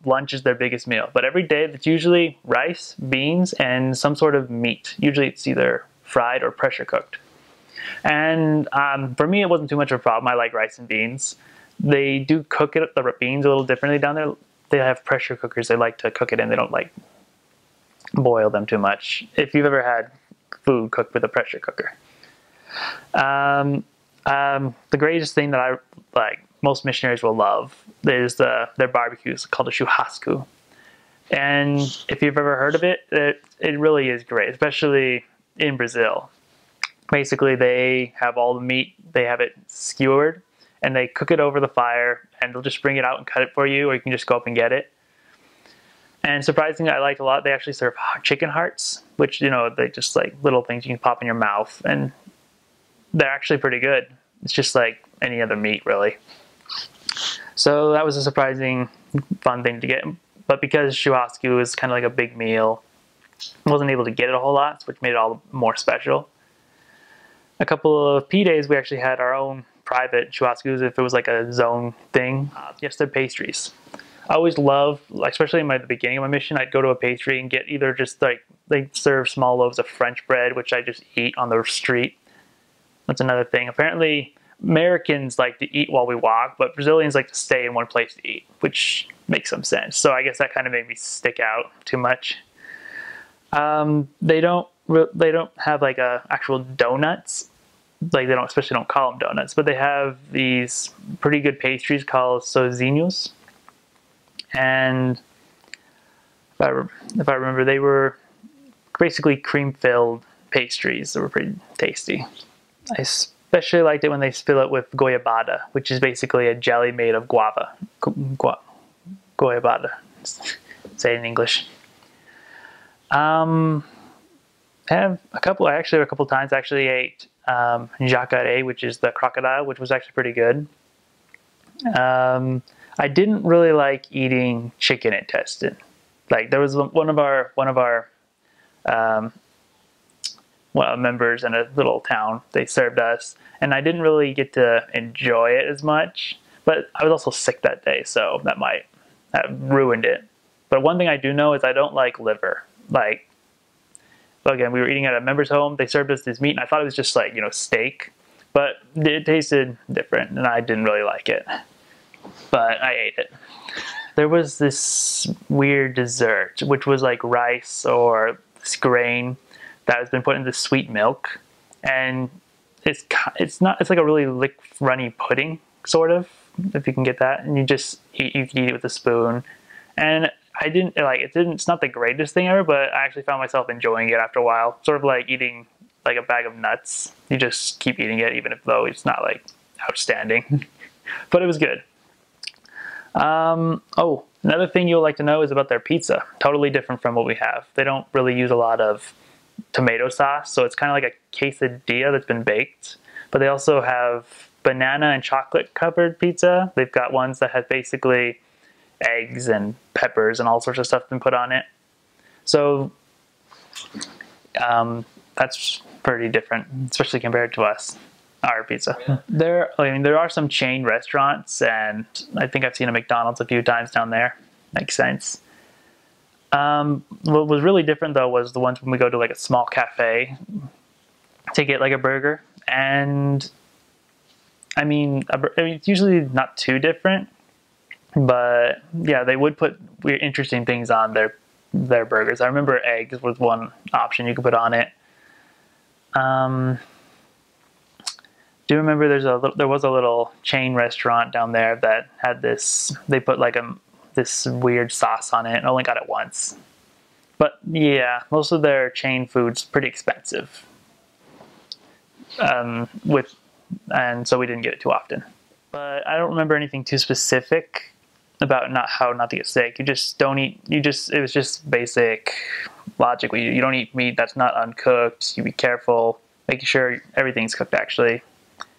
lunch is their biggest meal. But every day it's usually rice, beans, and some sort of meat. Usually it's either fried or pressure cooked. And for me, it wasn't too much of a problem. I like rice and beans. They do cook it, the beans, a little differently down there. They have pressure cookers. They like to cook it in. They don't like boil them too much. If you've ever had food cooked with a pressure cooker. The greatest thing that I like, most missionaries will love, is their barbecues called a churrasco. And if you've ever heard of it, it really is great, especially in Brazil. Basically, they have all the meat, they have it skewered, and they cook it over the fire, and they'll just bring it out and cut it for you, or you can just go up and get it. And surprisingly, I liked a lot, they actually serve chicken hearts, which, you know, they just like little things you can pop in your mouth, and they're actually pretty good. It's just like any other meat, really. So that was a surprising, fun thing to get. But because churrasco is kind of like a big meal, I wasn't able to get it a whole lot, which made it all more special. A couple of P-days, we actually had our own private churrascos if it was like a zone thing. Yes, they're pastries. I always love, especially in the beginning of my mission, I'd go to a pastry and get either just like, they serve small loaves of French bread, which I just eat on the street. That's another thing. Apparently, Americans like to eat while we walk, but Brazilians like to stay in one place to eat, which makes some sense. So I guess that kind of made me stick out too much. They don't have like actual donuts. Like they especially don't call them donuts, but they have these pretty good pastries called sozinhos. And if I remember, they were basically cream-filled pastries that were pretty tasty. I especially liked it when they fill it with goiabada, which is basically a jelly made of guava. Goiabada. Say it in English. I have a couple times actually ate jacaré, which is the crocodile, which was actually pretty good. I didn't really like eating chicken intestine. Like there was one of our members in a little town. They served us, and I didn't really get to enjoy it as much. But I was also sick that day, so that might have ruined it. But one thing I do know is I don't like liver. Like, again, we were eating at a member's home. They served us this meat, and I thought it was just like, you know, steak. But it tasted different, and I didn't really like it. But I ate it. There was this weird dessert, which was like rice or this grain that has been put into sweet milk, and it's like a really runny pudding, sort of, if you can get that, and you can eat it with a spoon. And I didn't like it. It's not the greatest thing ever, but I actually found myself enjoying it after a while. Sort of like eating like a bag of nuts. You just keep eating it, even though it's not like outstanding. But it was good. Oh, another thing you'll like to know is about their pizza. Totally different from what we have. They don't really use a lot of tomato sauce, so it's kind of like a quesadilla that's been baked. But they also have banana and chocolate covered pizza. They've got ones that have basically eggs and peppers and all sorts of stuff been put on it. So that's pretty different, especially compared to our pizza. Yeah. There are some chain restaurants, and I think I've seen a McDonald's a few times down there. Makes sense. What was really different though was the ones when we go to like a small cafe to get like a burger, and I mean it's usually not too different, but yeah, they would put weird, interesting things on their burgers. I remember eggs was one option you could put on it. Do you remember there was a little chain restaurant down there that had this, they put like this weird sauce on it, and I only got it once. But yeah, most of their chain food's pretty expensive. And so we didn't get it too often. But I don't remember anything too specific about how not to get sick. You just don't eat, it was just basic logic. You don't eat meat that's not uncooked. You be careful, making sure everything's cooked actually.